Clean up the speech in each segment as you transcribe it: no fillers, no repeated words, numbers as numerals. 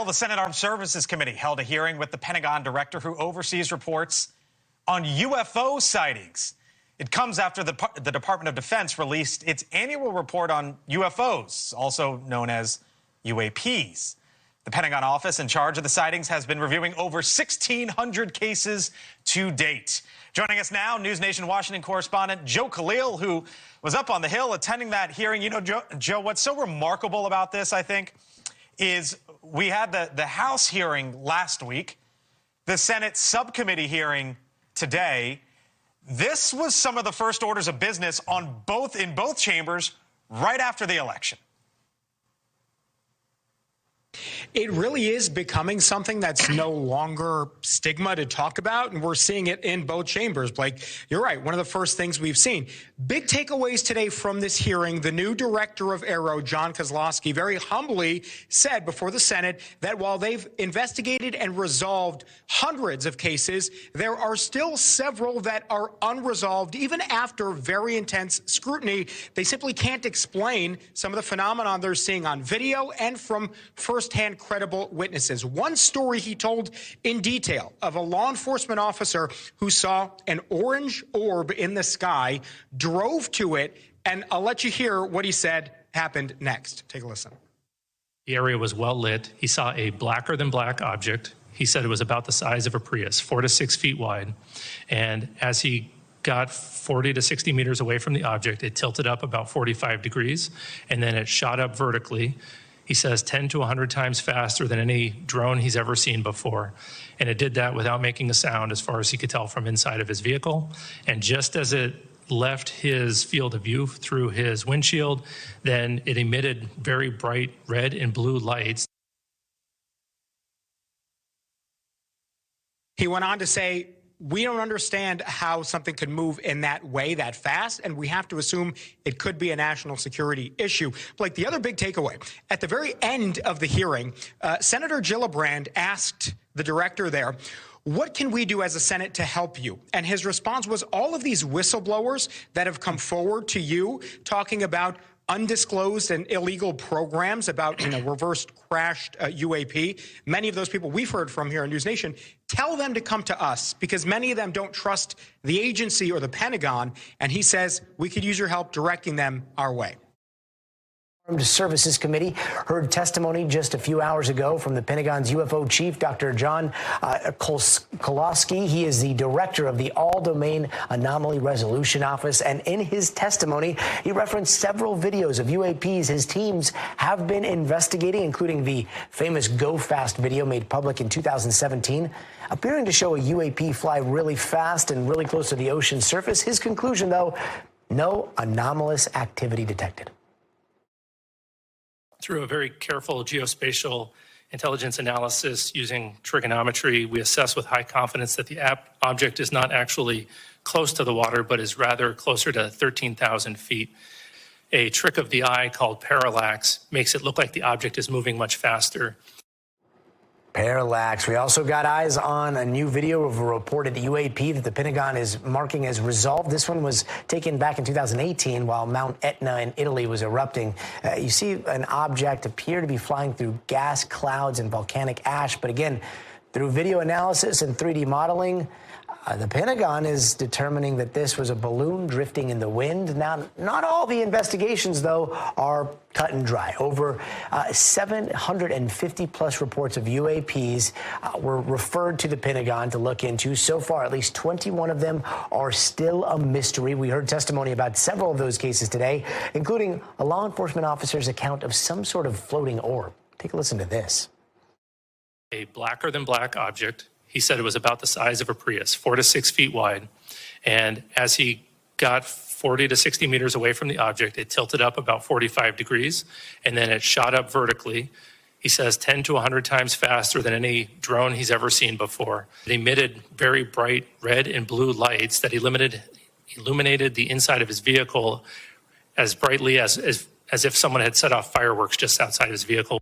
Bill, the Senate Armed Services Committee held a hearing with the Pentagon director who oversees reports on UFO sightings. It comes after the Department of Defense released its annual report on UFOs, also known as UAPs. The Pentagon office in charge of the sightings has been reviewing over 1,600 cases to date. Joining us now, News Nation Washington correspondent Joe Khalil, who was up on the Hill attending that hearing. You know, Joe, what's so remarkable about this, I think, is we had the House hearing last week, the Senate subcommittee hearing today. This was some of the first orders of business in both chambers right after the election. It really is becoming something that's no longer stigma to talk about, and we're seeing it in both chambers. Blake, you're right. One of the first things we've seen. Big takeaways today from this hearing. The new director of AARO, John Koslosky, very humbly said before the Senate that while they've investigated and resolved hundreds of cases, there are still several that are unresolved, even after very intense scrutiny. They simply can't explain some of the phenomenon they're seeing on video and from firsthand credible witnesses. One story he told in detail of a law enforcement officer who saw an orange orb in the sky, drove to it, and I'll let you hear what he said happened next. Take a listen. The area was well lit. He saw a blacker than black object. He said it was about the size of a Prius, 4 to 6 feet wide. And as he got 40 to 60 meters away from the object, it tilted up about 45 degrees, and then it shot up vertically. He says 10 to 100 times faster than any drone he's ever seen before. And it did that without making a sound as far as he could tell from inside of his vehicle. And just as it left his field of view through his windshield, then it emitted very bright red and blue lights. He went on to say, we don't understand how something could move in that way, that fast, and we have to assume it could be a national security issue. Like the other big takeaway, at the very end of the hearing, Senator Gillibrand asked the director there, what can we do as a Senate to help you? And his response was all of these whistleblowers that have come forward to you talking about undisclosed and illegal programs about, reversed crashed UAP. Many of those people we've heard from here on News Nation, tell them to come to us because many of them don't trust the agency or the Pentagon. And he says we could use your help directing them our way. Armed Services Committee heard testimony just a few hours ago from the Pentagon's UFO chief, Dr. John Koslosky. He is the director of the All-Domain Anomaly Resolution Office. And in his testimony, he referenced several videos of UAPs his teams have been investigating, including the famous Go Fast video made public in 2017, appearing to show a UAP fly really fast and really close to the ocean surface. His conclusion, though, no anomalous activity detected. Through a very careful geospatial intelligence analysis using trigonometry, we assess with high confidence that the object is not actually close to the water, but is rather closer to 13,000 feet. A trick of the eye called parallax makes it look like the object is moving much faster. Parallax. We also got eyes on a new video of a reported UAP that the Pentagon is marking as resolved. This one was taken back in 2018 while Mount Etna in Italy was erupting. You see an object appear to be flying through gas clouds and volcanic ash. But again, through video analysis and 3D modeling, the Pentagon is determining that this was a balloon drifting in the wind. Now, not all the investigations, though, are cut and dry. Over 750 plus reports of UAPs were referred to the Pentagon to look into. So far, at least 21 of them are still a mystery. We heard testimony about several of those cases today, including a law enforcement officer's account of some sort of floating orb. Take a listen to this. A blacker than black object. He said it was about the size of a Prius, 4 to 6 feet wide. And as he got 40 to 60 meters away from the object, it tilted up about 45 degrees, and then it shot up vertically. He says 10 to 100 times faster than any drone he's ever seen before. It emitted very bright red and blue lights that illuminated the inside of his vehicle as brightly as if someone had set off fireworks just outside his vehicle.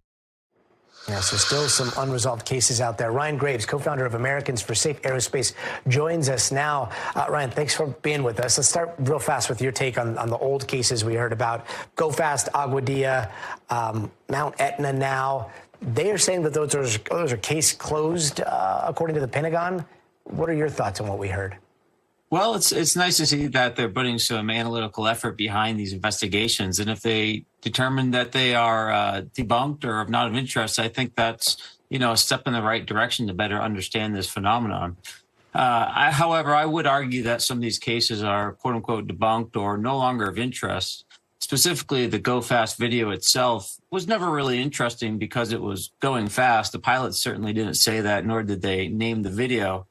Yeah, so still some unresolved cases out there. Ryan Graves, co-founder of Americans for Safe Aerospace, joins us now. Ryan, thanks for being with us. Let's start real fast with your take on the old cases we heard about. Go Fast, Agua Dia, Mount Etna now. They are saying that those are case closed, according to the Pentagon. What are your thoughts on what we heard? Well, it's nice to see that they're putting some analytical effort behind these investigations. And if they determine that they are debunked or not of interest, I think that's, a step in the right direction to better understand this phenomenon. However, I would argue that some of these cases are quote unquote debunked or no longer of interest. Specifically, the Go Fast video itself was never really interesting because it was going fast. The pilots certainly didn't say that, nor did they name the video.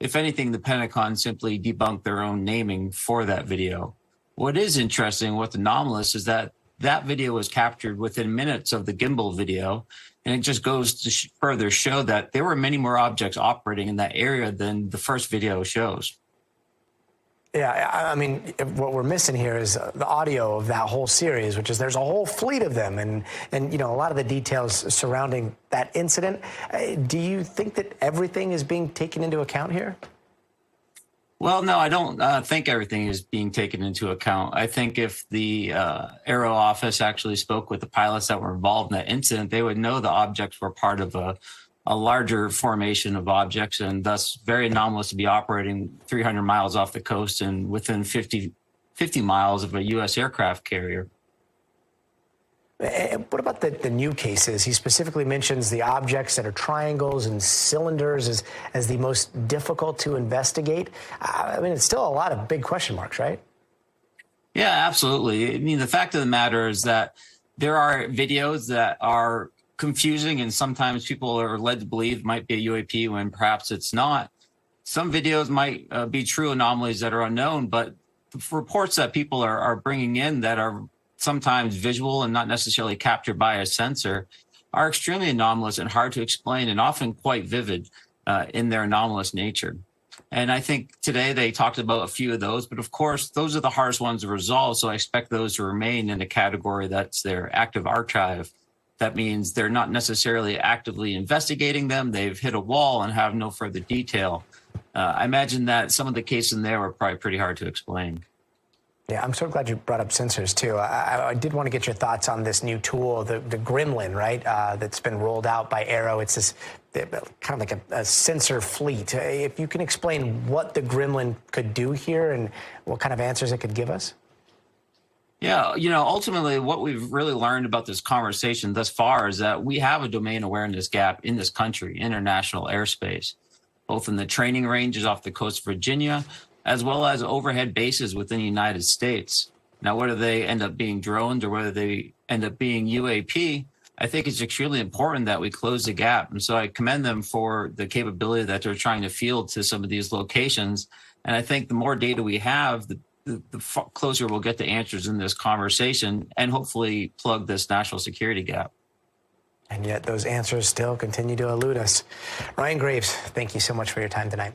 If anything, the Pentagon simply debunked their own naming for that video. What is interesting, what's anomalous, is that that video was captured within minutes of the gimbal video, and it just goes to further show that there were many more objects operating in that area than the first video shows. Yeah, I mean, what we're missing here is the audio of that whole series, which is there's a whole fleet of them, and a lot of the details surrounding that incident. Do you think that everything is being taken into account here? Well, no, I don't think everything is being taken into account. I think if the AARO office actually spoke with the pilots that were involved in that incident, they would know the objects were part of a larger formation of objects, and thus very anomalous to be operating 300 miles off the coast and within 50 miles of a U.S. aircraft carrier. What about the new cases? He specifically mentions the objects that are triangles and cylinders as the most difficult to investigate. I mean, it's still a lot of big question marks, right? Yeah, absolutely. I mean, the fact of the matter is that there are videos that are confusing, and sometimes people are led to believe it might be a UAP when perhaps it's not. Some videos might be true anomalies that are unknown, but the reports that people are bringing in that are sometimes visual and not necessarily captured by a sensor are extremely anomalous and hard to explain, and often quite vivid in their anomalous nature. And I think today they talked about a few of those, but of course, those are the hardest ones to resolve. So I expect those to remain in a category that's their active archive. That means they're not necessarily actively investigating them. They've hit a wall and have no further detail. I imagine that some of the cases in there were probably pretty hard to explain. Yeah, I'm so glad you brought up sensors, too. I did want to get your thoughts on this new tool, the Gremlin, right, that's been rolled out by AARO. It's this kind of like a sensor fleet. If you can explain what the Gremlin could do here and what kind of answers it could give us. Yeah, ultimately what we've really learned about this conversation thus far is that we have a domain awareness gap in this country, international airspace, both in the training ranges off the coast of Virginia, as well as overhead bases within the United States. Now, whether they end up being drones or whether they end up being UAP, I think it's extremely important that we close the gap. And so I commend them for the capability that they're trying to field to some of these locations. And I think the more data we have, the closer we'll get to answers in this conversation and hopefully plug this national security gap. And yet those answers still continue to elude us. Ryan Graves, thank you so much for your time tonight.